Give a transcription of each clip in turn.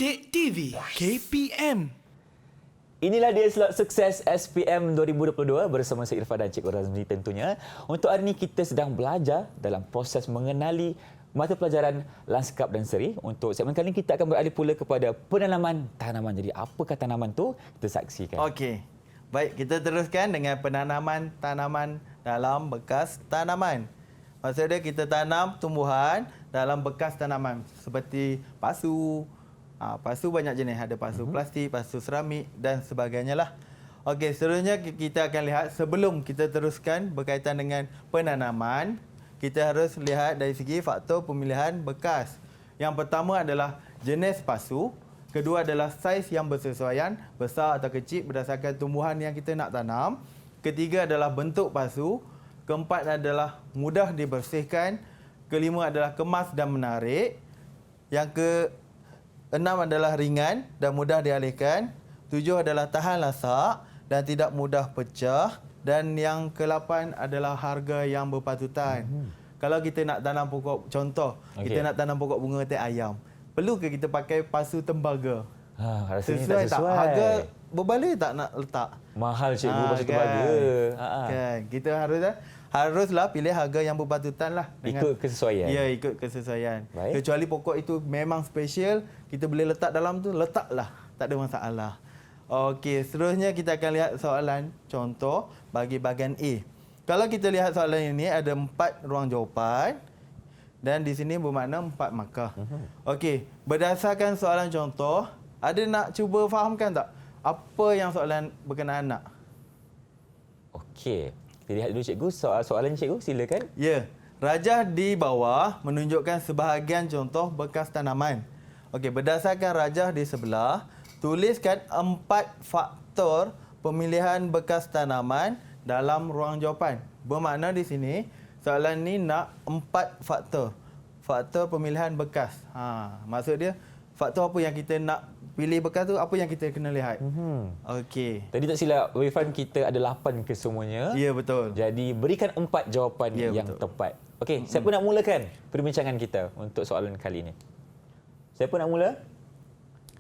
Didik TV KPM. Inilah dia slot sukses SPM 2022 bersama saya Irfan dan Cikgu Razmi tentunya. Untuk hari ini kita sedang belajar dalam proses mengenali mata pelajaran lanskap dan seri. Untuk segmen kali ini kita akan beralih pula kepada penanaman tanaman. Jadi apakah tanaman tu? Kita saksikan. Okey. Baik, kita teruskan dengan penanaman tanaman dalam bekas tanaman. Maksudnya kita tanam tumbuhan dalam bekas tanaman seperti pasu. Pasu banyak jenis, ada pasu plastik, pasu seramik dan sebagainya lah. Okey, seterusnya kita akan lihat sebelum kita teruskan berkaitan dengan penanaman, kita harus lihat dari segi faktor pemilihan bekas. Yang pertama adalah jenis pasu, kedua adalah saiz yang bersesuaian, besar atau kecil berdasarkan tumbuhan yang kita nak tanam. Ketiga adalah bentuk pasu, keempat adalah mudah dibersihkan, kelima adalah kemas dan menarik, yang keenam adalah ringan dan mudah dialihkan, tujuh adalah tahan lasak dan tidak mudah pecah, dan yang ke-8 adalah harga yang berpatutan. Kalau kita nak tanam pokok, contoh, kita nak tanam pokok bunga teh ayam, perlu ke kita pakai pasu tembaga? Rasanya Sesuai tak tak? sesuai. Harga berbaloi tak nak letak? Mahal cikgu pasu tembaga. Kan? Kita haruslah pilih harga yang berpatutan lah. Ikut kesesuaian. Ya, ikut kesesuaian. Baik. Kecuali pokok itu memang special, kita boleh letak dalam tu, letaklah. Tak ada masalah. Okey, seterusnya kita akan lihat soalan contoh bagi bahagian A. Kalau kita lihat soalan ini ada 4 ruang jawapan dan di sini bermakna 4 markah. Okey, berdasarkan soalan contoh, ada nak cuba fahamkan tak apa yang soalan berkenaan nak? Okey. Kita lihat dulu cikgu. Soalan cikgu, silakan. Ya, rajah di bawah menunjukkan sebahagian contoh bekas tanaman. Okey, berdasarkan rajah di sebelah, tuliskan 4 faktor pemilihan bekas tanaman dalam ruang jawapan. Bermakna di sini, soalan ni nak 4 faktor. Faktor pemilihan bekas. Maksud dia, faktor apa yang kita nak pilih bekas tu, apa yang kita kena lihat. Okey. Tadi tak silap, Irfan, kita ada 8 kesemuanya. Ya, betul. Jadi berikan 4 jawapan yang betul. tepat. Okey, siapa nak mulakan perbincangan kita untuk soalan kali ini? Siapa nak mula?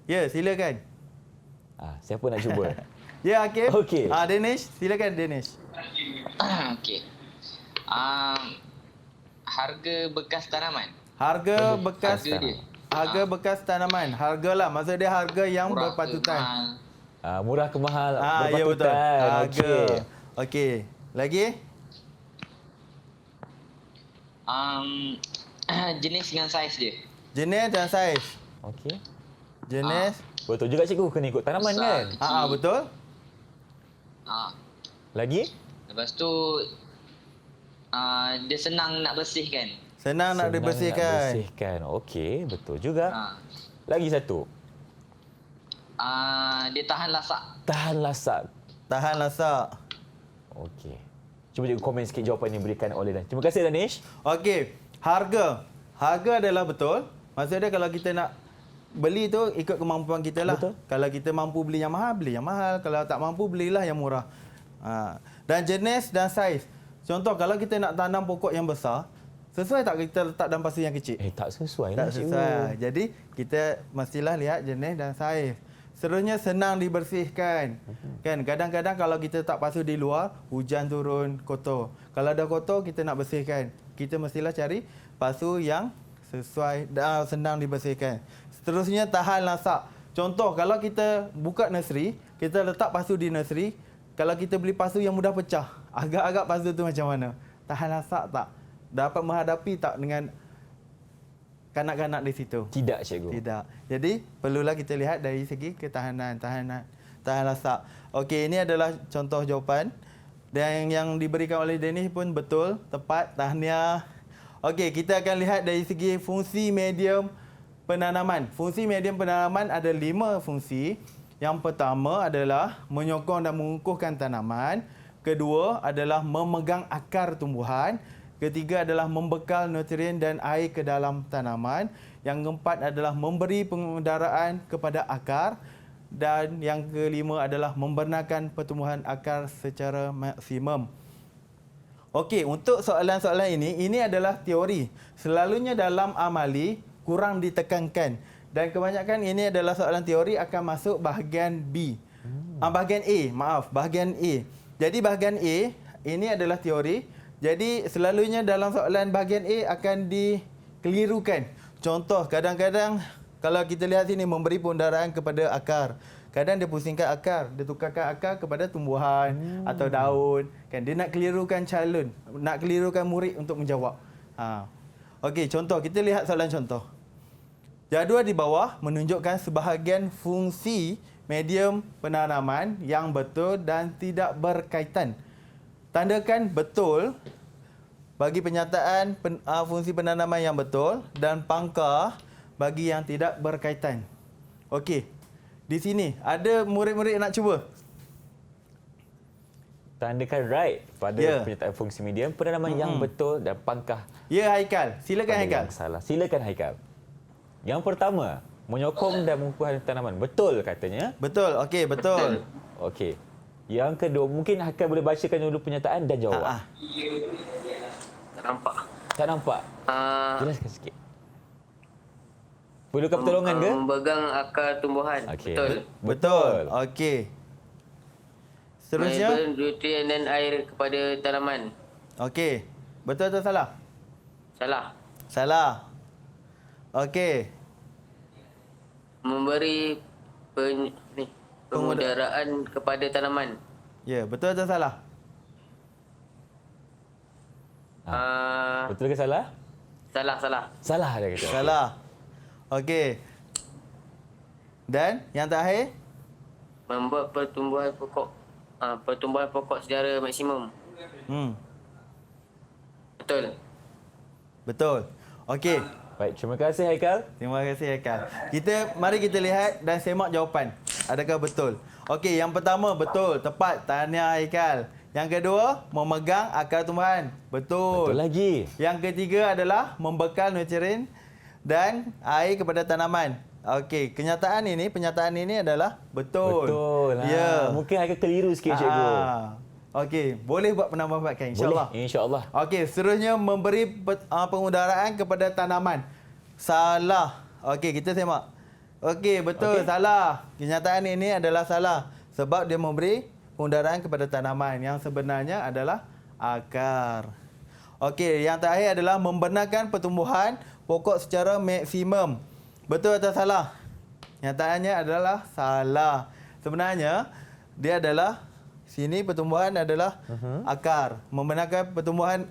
Ya, silakan. Siapa nak cuba? Ya, Hakim. Okey. Danish, silakan Danish. Okey. Harga bekas tanaman. Harga bekas Harga dia. Harga bekas tanaman. Hargalah, maksud dia harga yang Murah ke berpatutan. mahal? Murah ke mahal? Ya, betul. berpatutan. Harga. Okey. Okey. Lagi? Jenis dengan saiz dia. Jenis dan saiz. Okey. Jenis. Betul juga cikgu, kena ikut tanaman Besar, kan? kecil. Betul. Lagi? Lepas tu dia senang nak bersihkan. Senang nak dibersihkan. Nak bersihkan. Okey, betul juga. Lagi satu. Dia tahan lasak. Tahan lasak. Tahan lasak. Okey. Cuba cikgu komen sikit jawapan yang diberikan oleh Dan. Terima kasih Danish. Okey. Harga. Harga adalah betul. Maksudnya kalau kita nak beli tu ikut kemampuan kita lah. Betul. Kalau kita mampu beli yang mahal, beli yang mahal. Kalau tak mampu, belilah yang murah. Dan jenis dan saiz. Contoh, kalau kita nak tanam pokok yang besar, sesuai tak kita letak dalam pasu yang kecil? Tak sesuai Tak lah cikgu. sesuai. Jadi, kita mestilah lihat jenis dan saiz. Seterusnya, senang dibersihkan. Kan, kadang-kadang kalau kita tak pasu di luar, hujan turun, kotor. Kalau dah kotor, kita nak bersihkan. Kita mestilah cari pasu yang sesuai dan senang dibersihkan. Seterusnya, tahan lasak. Contoh, kalau kita buka nursery, kita letak pasu di nursery, kalau kita beli pasu yang mudah pecah, agak-agak pasu tu macam mana? Tahan lasak tak? Dapat menghadapi tak dengan kanak-kanak di situ? Tidak cikgu. Tidak. Jadi, perlulah kita lihat dari segi ketahanan, tahan lasak. Okey, ini adalah contoh jawapan. Dan yang diberikan oleh Danish pun betul, tepat, tahniah. Okey, kita akan lihat dari segi fungsi medium penanaman. Fungsi medium penanaman ada 5 fungsi. Yang pertama adalah menyokong dan mengukuhkan tanaman. Kedua adalah memegang akar tumbuhan. Ketiga adalah membekal nutrien dan air ke dalam tanaman. Yang keempat adalah memberi pengendaraan kepada akar. Dan yang kelima adalah membenarkan pertumbuhan akar secara maksimum. Okey, untuk soalan-soalan ini adalah teori. Selalunya dalam amali kurang ditekankan. Dan kebanyakan ini adalah soalan teori akan masuk bahagian B. Bahagian A, bahagian A. Jadi bahagian A ini adalah teori. Jadi selalunya dalam soalan bahagian A akan dikelirukan. Contoh, kadang-kadang kalau kita lihat sini memberi pengendaraan kepada akar. Kadang dia pusingkan akar, dia tukarkan akar kepada tumbuhan atau daun. Kan dia nak kelirukan calon, nak kelirukan murid untuk menjawab. Okey, contoh kita lihat soalan contoh. Jadual di bawah menunjukkan sebahagian fungsi medium penanaman yang betul dan tidak berkaitan. Tandakan betul bagi penyataan fungsi penanaman yang betul dan pangkah bagi yang tidak berkaitan. Okey. Di sini ada murid-murid nak cuba. Tandakan right pada penyataan fungsi medium penanaman yang betul dan pangkah. Ya, Haikal. Silakan Haikal. Yang salah. Silakan Haikal. Yang pertama, menyokong dan mengukuhkan tanaman. Betul katanya. Betul. Okey, betul. Okey. Yang kedua, mungkin Haikal boleh bacakan dulu pernyataan dan jawab. Tak nampak. Tak nampak? Jelaskan sikit. Perlukan pertolongan ke? Memegang akar tumbuhan. Okey. Betul. Betul. Okey. Seterusnya. Memberi nutrien dan air kepada tanaman. Okey. Betul atau salah? Salah. Salah. Okey. Memberi pengudaraan kepada tanaman. Ya, betul atau salah? Betul ke salah? Salah. Salah dia kata. Salah. Okey. Dan yang terakhir? Membuat pertumbuhan pokok secara maksimum. Betul. Okey. Baik, terima kasih Haikal. Terima kasih Haikal. Mari kita lihat dan semak jawapan. Adakah betul? Okey, yang pertama betul, tepat. Tahniah Haikal. Yang kedua, memegang akar tumbuhan. Betul. Betul lagi. Yang ketiga adalah membekal nutrien dan air kepada tanaman. Okey, pernyataan ini adalah betul. Betul. Ya. Mungkin Haikal keliru sikit cikgu. Okey, boleh buat penambahbaikan insya-Allah. Boleh, insya-Allah. Okey, seterusnya memberi pengudaraan kepada tanaman. Salah. Okey, kita semak. Okey, betul, salah. Kenyataan ini adalah salah sebab dia memberi pengudaraan kepada tanaman yang sebenarnya adalah akar. Okey, yang terakhir adalah membenarkan pertumbuhan pokok secara maksimum. Betul atau salah? Nyataannya adalah salah. Sebenarnya dia adalah sini pertumbuhan adalah akar. Membenarkan pertumbuhan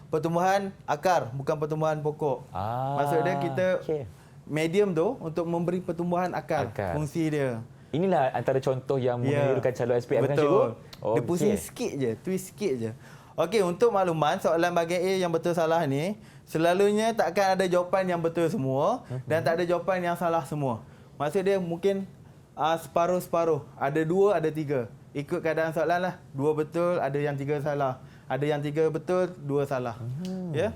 pertumbuhan akar bukan pertumbuhan pokok. Maksudnya kita medium tu untuk memberi pertumbuhan akar. Fungsi dia. Inilah antara contoh yang menirukan calon SPM kan cikgu? Betul. Dia pusing sikit je, twist sikit je. Okey, untuk makluman soalan bahagian A yang betul salah ni, selalunya takkan ada jawapan yang betul semua dan tak ada jawapan yang salah semua. Maksud dia mungkin separuh-separuh. Ada 2, ada 3. Ikut keadaan soalan lah. 2 betul, ada yang 3 salah. Ada yang 3 betul, 2 salah. Ya.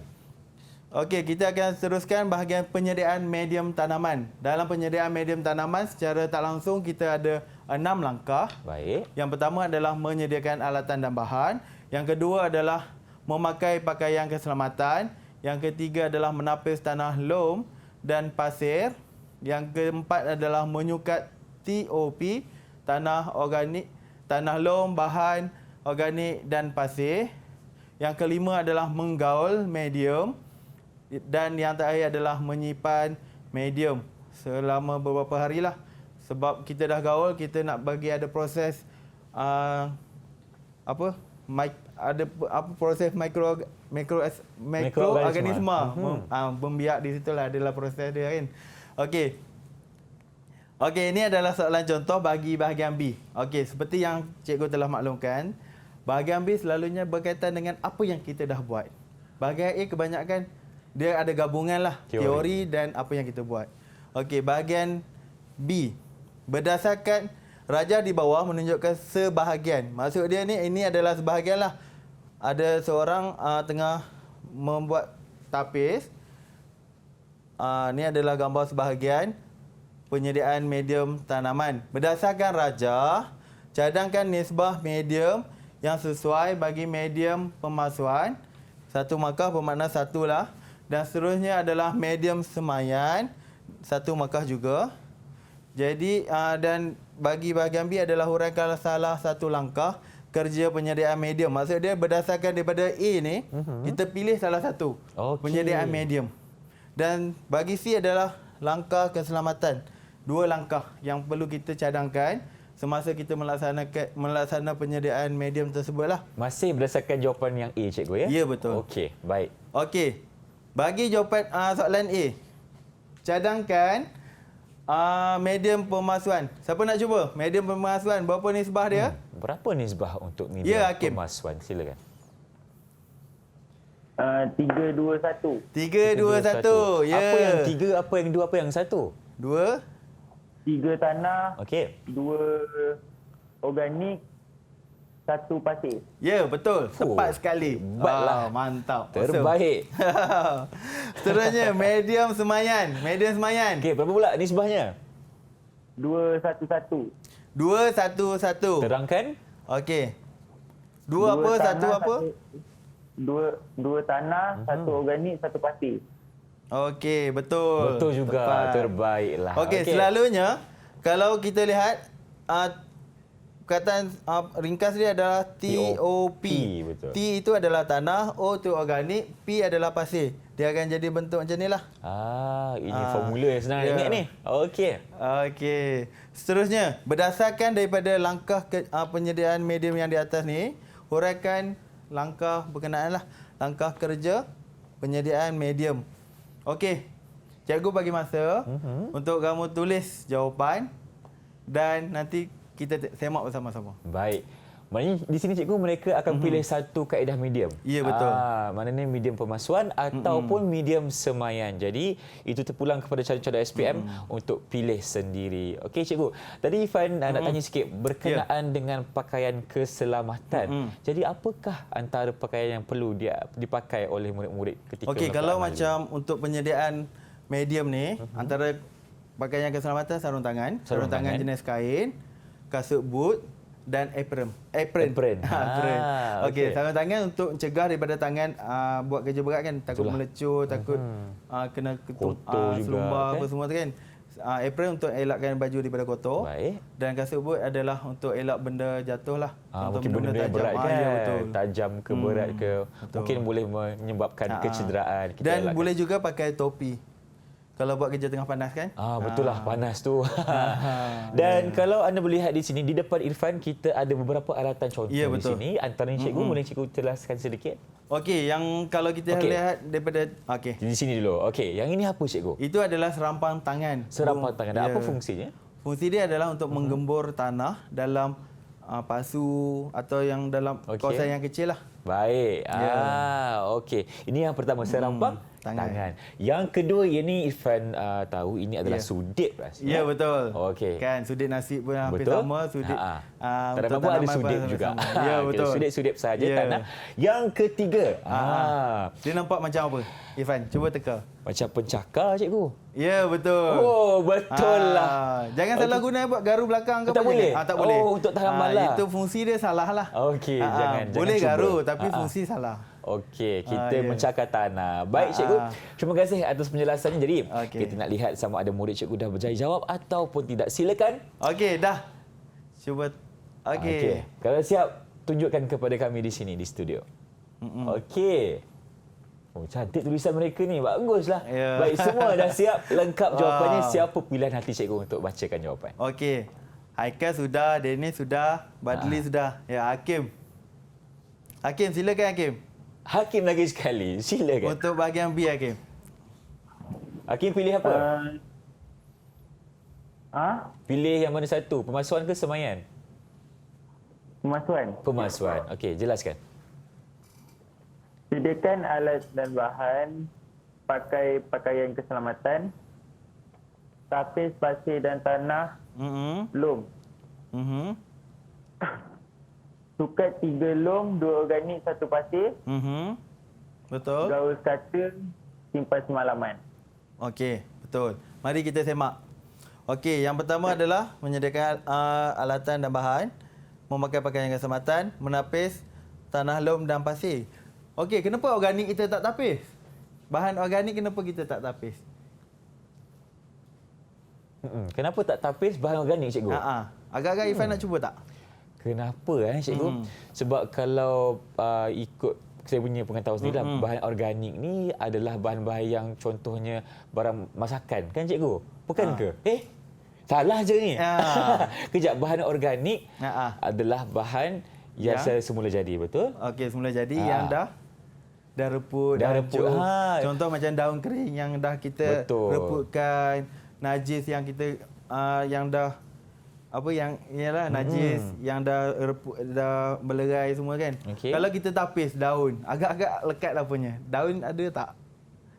Okey, kita akan teruskan bahagian penyediaan medium tanaman. Dalam penyediaan medium tanaman secara tak langsung kita ada 6 langkah. Baik. Yang pertama adalah menyediakan alatan dan bahan. Yang kedua adalah memakai pakaian keselamatan. Yang ketiga adalah menapis tanah lom dan pasir. Yang keempat adalah menyukat TOP, tanah organik, tanah lom, bahan organik dan pasir. Yang kelima adalah menggaul medium. Dan yang terakhir adalah menyimpan medium selama beberapa hari lah. Sebab kita dah gaul, kita nak bagi ada proses proses mikroorganisme membiak di situlah adalah proses dia kan. Okey. Okey, ini adalah soalan contoh bagi bahagian B. Okey, seperti yang cikgu telah maklumkan, bahagian B selalunya berkaitan dengan apa yang kita dah buat. Bahagian A kebanyakan dia ada gabungan lah teori dan apa yang kita buat. Okey, bahagian B berdasarkan raja di bawah menunjukkan sebahagian. Maksud dia ni ini adalah sebahagian lah. Ada seorang tengah membuat tapis. Ni adalah gambar sebahagian penyediaan medium tanaman. Berdasarkan raja, cadangkan nisbah medium yang sesuai bagi medium pemasuan. 1 markah bermakna 1 lah. Dan seterusnya adalah medium semaian satu markah juga. Jadi dan bagi bahagian B adalah huraikan salah satu langkah kerja penyediaan medium. Maksud dia berdasarkan daripada A ni, kita pilih salah satu penyediaan medium. Dan bagi C adalah langkah keselamatan. 2 langkah yang perlu kita cadangkan semasa kita melaksanakan penyediaan medium tersebut lah. Masih berdasarkan jawapan yang A, cikgu, ya? Ya, betul. Okey, baik. Okey. Bagi jawapan soalan A, cadangkan medium pemasuan. Siapa nak cuba? Medium pemasuan, berapa nisbah dia? Berapa nisbah untuk medium Ya, Hakim. pemasuan? Silakan. 3-2-1. 3-2-1. Ya. Apa yang 3, apa yang 2, apa yang 1? 2. 3 tanah, Okey. 2 organik, 1 pasir. Ya, betul. Tepat sekali. Hebatlah. Mantap. Terbaik. Awesome. Seterusnya, medium semayan. Medium semayan. Okey, berapa pula nisbahnya? 2-1-1. 2-1-1. Terangkan. Okey. 2 apa? 1 apa? 2 tanah, 1 organik, 1 pasir. Okey, betul. Betul juga. Tepat. Terbaiklah. Okey, selalunya kalau kita lihat perkataan ringkas dia adalah TOP. Betul. T itu adalah tanah, O itu organik, P adalah pasir. Dia akan jadi bentuk macam ni lah. Ini formula yang senang nak ingat ni. Okey. Okey. Seterusnya, berdasarkan daripada langkah penyediaan medium yang di atas ni, huraikan langkah berkenaan lah. Langkah kerja penyediaan medium. Okey. Cikgu bagi masa untuk kamu tulis jawapan dan nanti kita semak bersama-sama. Baik. Maknanya di sini cikgu mereka akan pilih satu kaedah medium. Ya, betul. Maknanya medium pemasuan ataupun medium semayan. Jadi itu terpulang kepada calon-calon SPM untuk pilih sendiri. Okey cikgu. Tadi Ifan nak tanya sikit berkenaan dengan pakaian keselamatan. Jadi apakah antara pakaian yang perlu dipakai oleh murid-murid ketika Okey, kalau melakukan macam untuk penyediaan medium ni, antara pakaian keselamatan sarung tangan jenis kain, kasut boot dan apron. Apron. Okey, okey. sarung tangan untuk mencegah daripada tangan buat kerja berat kan, takut melecur, takut kena Kotor juga, selumbar kan? apa semua tu kan. Apron untuk elakkan baju daripada kotor. Baik. Dan kasut boot adalah untuk elak benda jatuh lah. Mungkin benda yang berat kan, Ya, betul. tajam ke berat ke, mungkin boleh menyebabkan kecederaan. Kita Dan elakkan. boleh juga pakai topi. Kalau buat kerja tengah panas kan? Betul lah, panas tu. Dan kalau anda melihat di sini, di depan Irfan, kita ada beberapa alatan contoh Ya, di betul. sini. Antaranya cikgu, boleh cikgu jelaskan sedikit? Okey, yang kalau kita Okey. lihat daripada... Okey. Di sini dulu. Okey, yang ini apa cikgu? Itu adalah serampang tangan. Serampang tangan. Dan Ya. apa fungsinya? Fungsi dia adalah untuk menggembur tanah dalam pasu atau yang dalam kawasan yang kecil lah. Baik. Okey. Ini yang pertama, serampang tangan. Yang kedua, ini Irfan tahu ini adalah sudip rasanya. Ya, betul. Okey. Kan, sudip nasi pun hampir Betul. sama. Sudip Tanaman pun ada sudip juga. Ya, betul. Sudip-sudip saja Ya. tanah. Yang ketiga, dia nampak macam apa? Irfan, cuba teka. macam pencakar cikgu. Ya, betul. Oh, betul lah. Jangan salah guna buat garu belakang ke Tak apa boleh? jangan. Tak boleh. Oh, untuk tahanan lah. Itu fungsi dia salah lah. Okey, jangan boleh cuba. garu tapi fungsi salah. Okey, kita ya. mencakar tanah. Baik cikgu, terima kasih atas penjelasannya. Jadi, kita nak lihat sama ada murid cikgu dah berjaya jawab ataupun tidak. Silakan. Okey, dah. Cuba. Okey. Kalau siap, tunjukkan kepada kami di sini di studio. Okey. Oh, cantik tulisan mereka ni. Baguslah. Ya. Baik, semua dah siap. Lengkap jawapannya. Siapa pilihan hati cikgu untuk bacakan jawapan? Okey. Haikal sudah, Dennis sudah, Badli sudah. Ya, Hakim. Hakim, silakan Hakim. Hakim lagi sekali. Silakan. Untuk bahagian B, Hakim. Hakim pilih apa? Pilih yang mana satu? Pemasuan ke semayan? Pemasuan. Pemasuan. Okey, jelaskan. Sediakan alat dan bahan, pakai pakaian keselamatan, tapis, pasir dan tanah, lom. Sukat 3 lom, 2 organik, 1 pasir, Betul. gaul kata, simpan semalaman. Okey, betul. Mari kita semak. Okey, yang pertama adalah menyediakan alatan dan bahan, memakai pakaian keselamatan, menapis tanah lom dan pasir. Okey, kenapa organik kita tak tapis? Bahan organik kenapa kita tak tapis? Kenapa tak tapis bahan organik, cikgu? Agak-agak Irfan nak cuba tak? Kenapa cikgu? Sebab kalau ikut saya punya pengetahuan sendiri, bahan organik ni adalah bahan-bahan yang contohnya barang masakan, kan cikgu? Bukan ke? Salah je ni. Kejap, bahan organik adalah bahan yang semula jadi, betul? Okey, semula jadi yang dah reput, Dah dah reput. hancur. Contoh macam daun kering yang dah kita reputkan, najis yang kita yang dah najis yang dah reput, dah melerai semua kan. Okey. Kalau kita tapis daun, agak-agak lekat lah punya. Daun ada tak?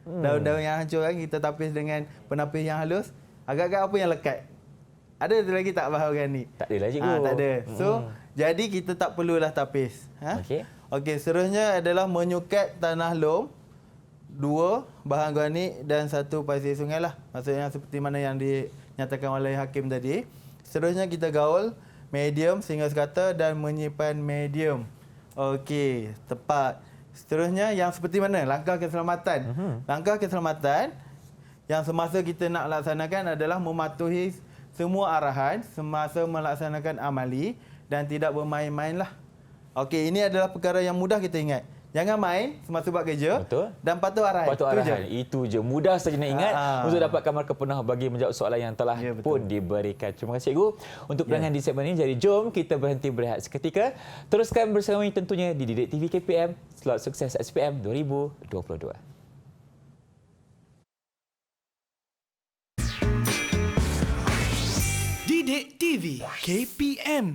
Daun-daun yang hancur kan kita tapis dengan penapis yang halus, agak-agak apa yang lekat? Ada lagi tak bahan organik? Tak adalah, cikgu. Tak ada. So, jadi kita tak perlulah tapis. Okey, seterusnya adalah menyukat tanah lom, 2 bahan organik dan 1 pasir sungai lah. Maksudnya seperti mana yang dinyatakan oleh hakim tadi. Seterusnya kita gaul medium sehingga sekata dan menyimpan medium. Okey, tepat. Seterusnya yang seperti mana? Langkah keselamatan. Langkah keselamatan yang semasa kita nak laksanakan adalah mematuhi semua arahan semasa melaksanakan amali dan tidak bermain-main lah. Okey, ini adalah perkara yang mudah kita ingat. Jangan main semasa buat kerja. Betul. Dan patuh arahan. Patuh arahan. Itu je. Mudah saja nak ingat untuk dapatkan markah penuh bagi menjawab soalan yang telah pun diberikan. Terima kasih, cikgu, untuk perangan di segmen ini. Jadi jom kita berhenti berehat seketika. Teruskan bersama kami tentunya di Didik TV KPM, slot sukses SPM 2022. Didik TV KPM